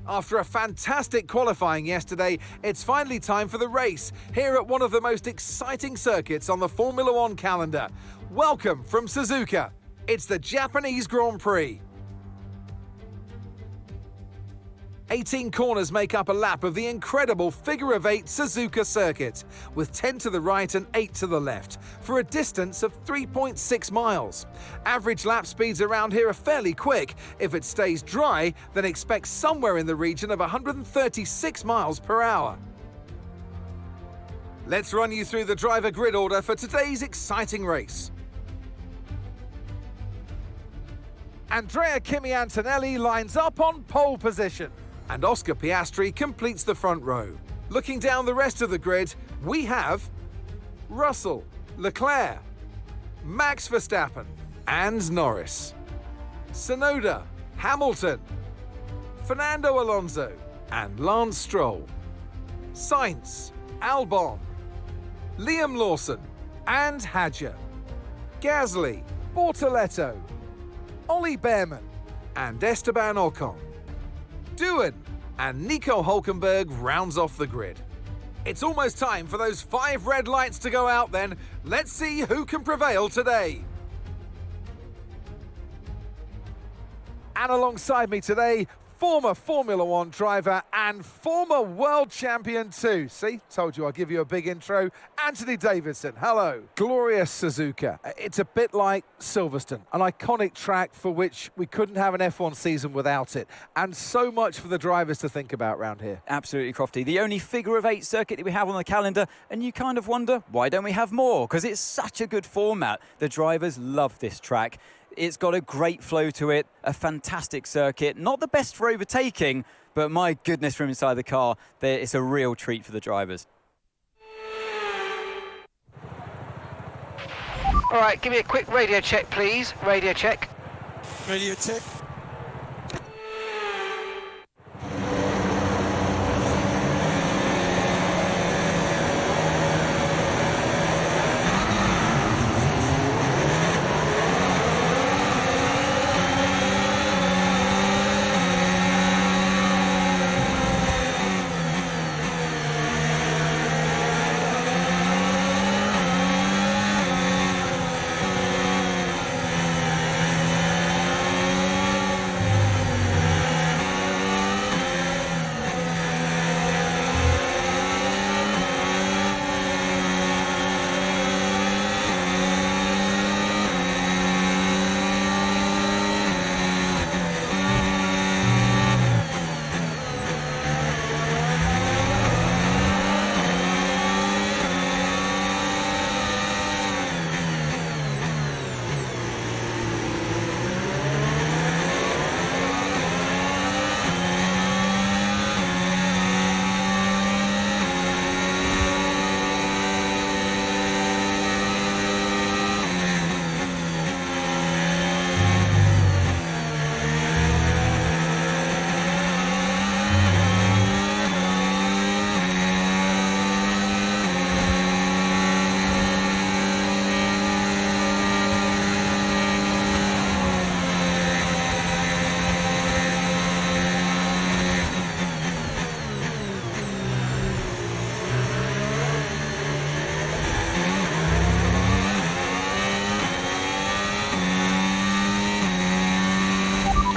After a fantastic qualifying yesterday, it's finally time for the race, here at one of the most exciting circuits on the Formula One calendar. Welcome from Suzuka. It's the Japanese Grand Prix. 18 corners make up a lap of the incredible figure-of-8 Suzuka circuit, with 10 to the right and 8 to the left, for a distance of 3.6 miles. Average lap speeds around here are fairly quick. If it stays dry, then expect somewhere in the region of 136 miles per hour. Let's run you through the driver grid order for today's exciting race. Andrea Kimi Antonelli lines up on pole position, and Oscar Piastri completes the front row. Looking down the rest of the grid, we have Russell, Leclerc, Max Verstappen, and Norris, Tsunoda, Hamilton, Fernando Alonso, and Lance Stroll, Sainz, Albon, Liam Lawson, and Hadjar, Gasly, Bortoletto, Ollie Behrman, and Esteban Ocon. Doohan and Nico Hülkenberg rounds off the grid. It's almost time for those 5 red lights to go out then. Let's see who can prevail today. And alongside me today, former Formula One driver and former world champion too. See, told you I'd give you a big intro. Anthony Davidson, hello. Glorious Suzuka. It's a bit like Silverstone, an iconic track for which we couldn't have an F1 season without it. And so much for the drivers to think about around here. Absolutely, Crofty. The only figure-of-8 circuit that we have on the calendar, and you kind of wonder, why don't we have more? Because it's such a good format. The drivers love this track. It's got a great flow to it, a fantastic circuit. Not the best for overtaking, but my goodness, from inside the car, it's a real treat for the drivers. All right, give me a quick radio check, please. Radio check. Radio check.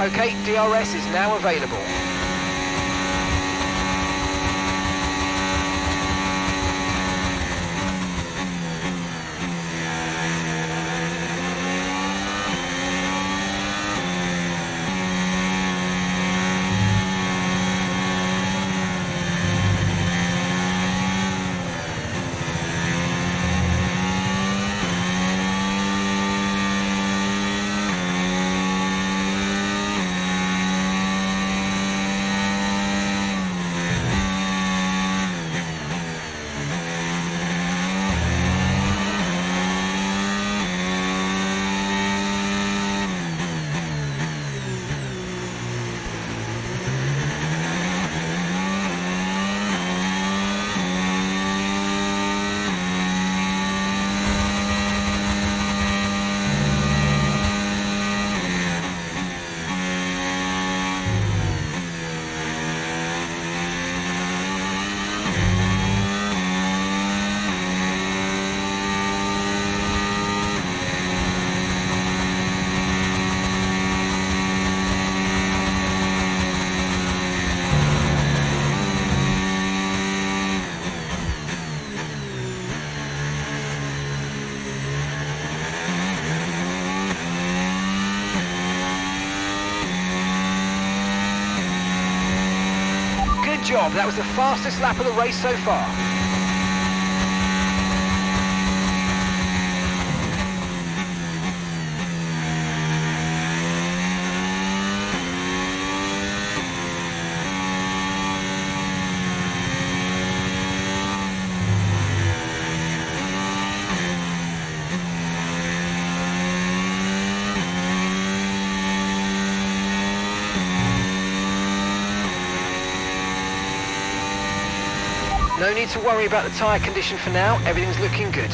Okay, DRS is now available. Good job. That was the fastest lap of the race so far. No need to worry about the tyre condition for now, everything's looking good.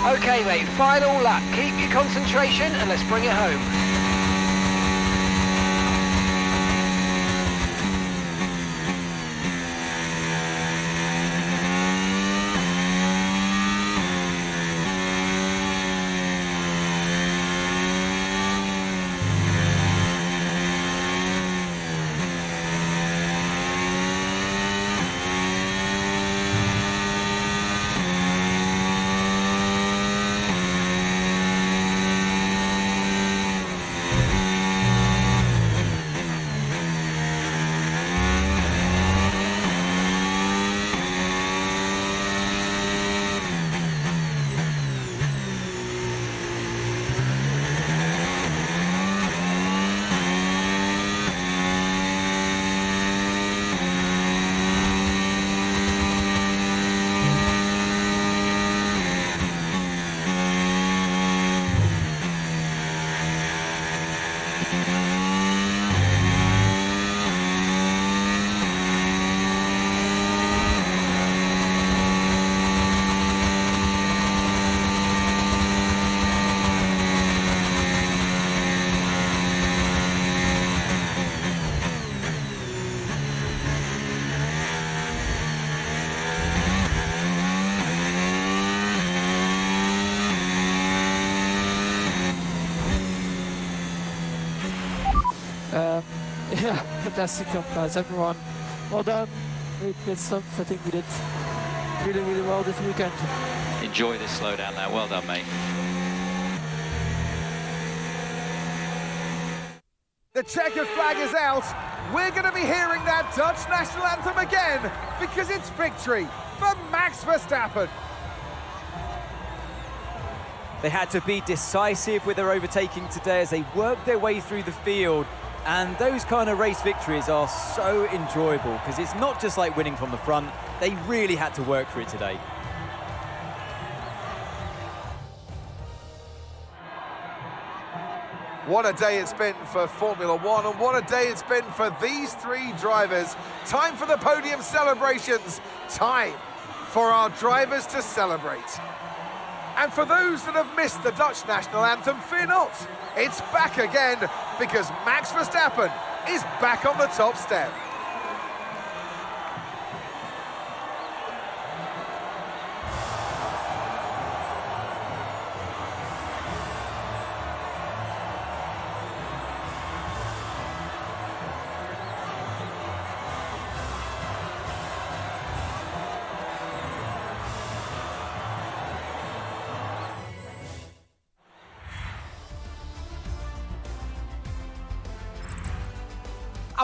Okay mate, final lap. Keep your concentration and let's bring it home. Yeah, fantastic job guys, everyone. Well done. Great pit stops. I think we did really, really well this weekend. Enjoy this slowdown now. Well done, mate. The checkered flag is out. We're going to be hearing that Dutch national anthem again because it's victory for Max Verstappen. They had to be decisive with their overtaking today as they worked their way through the field. And those kind of race victories are so enjoyable because it's not just like winning from the front. They really had to work for it today. What a day it's been for Formula One, and what a day it's been for these three drivers. Time for the podium celebrations. Time for our drivers to celebrate. And for those that have missed the Dutch national anthem, fear not. It's back again because Max Verstappen is back on the top step.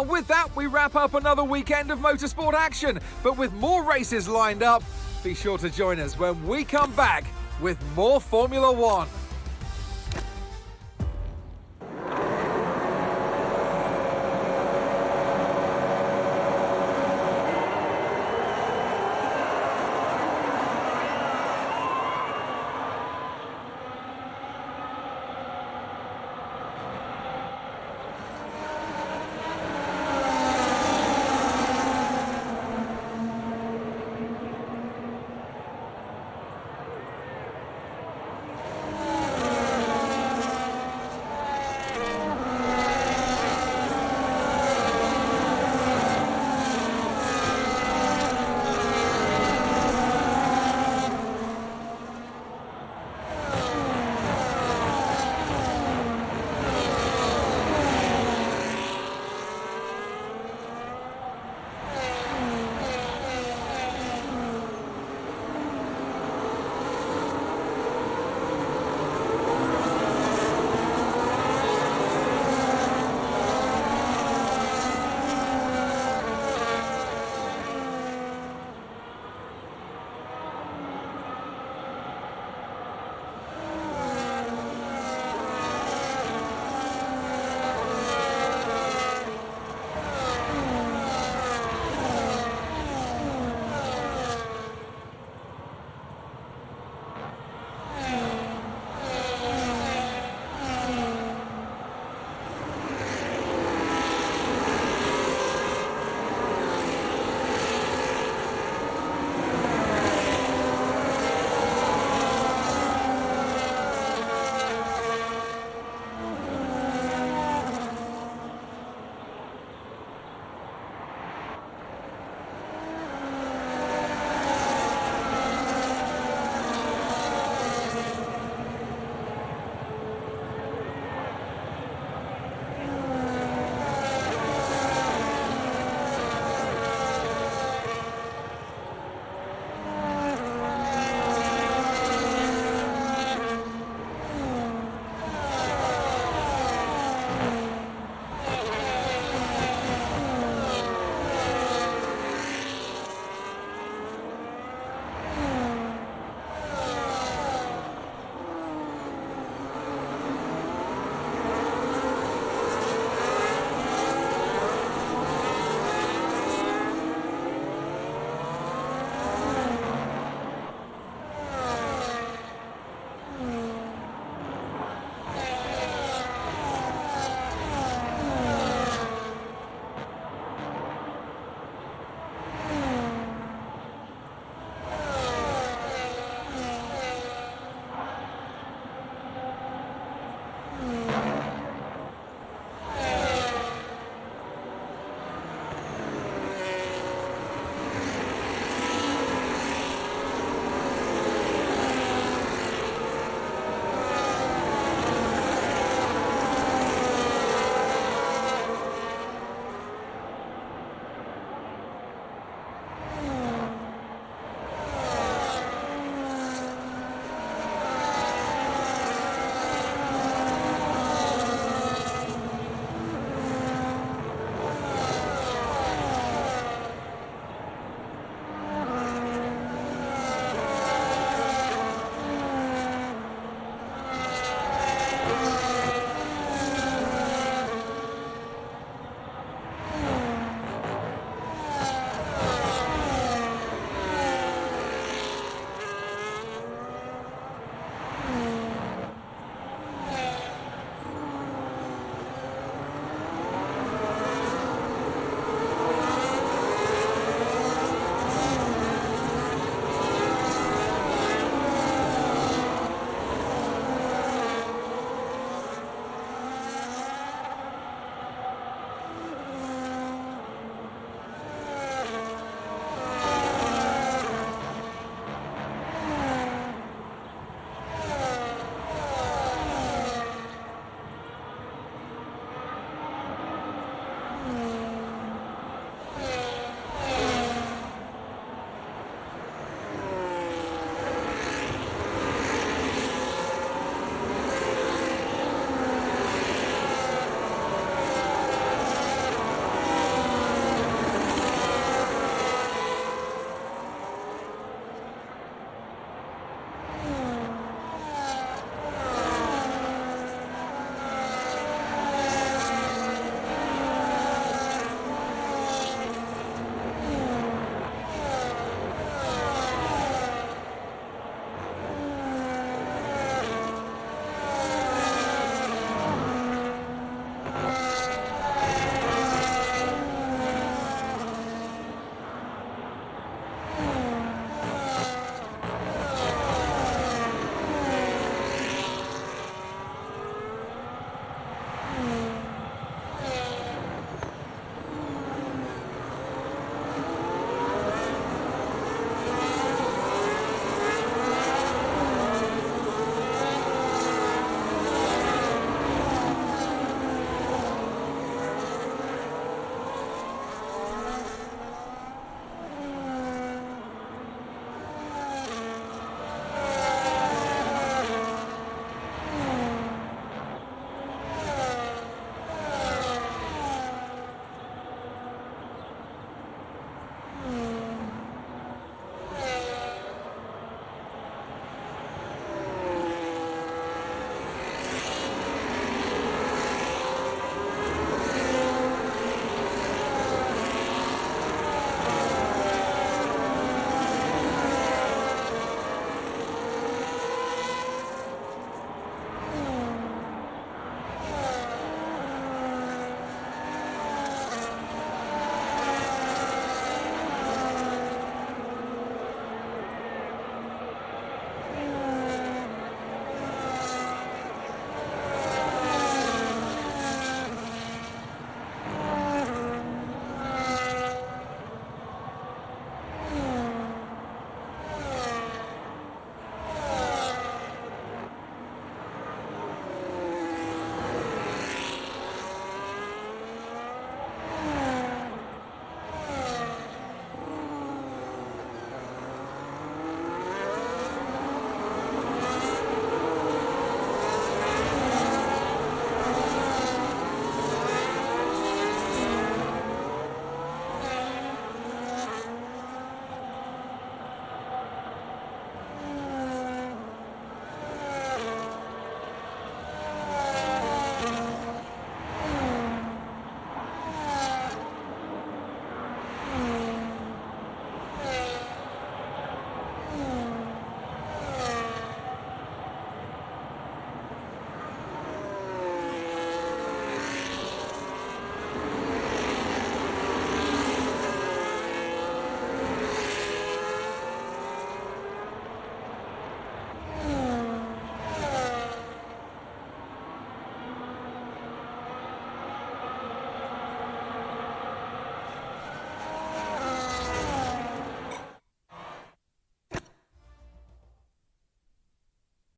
And with that, we wrap up another weekend of motorsport action. But with more races lined up, be sure to join us when we come back with more Formula One.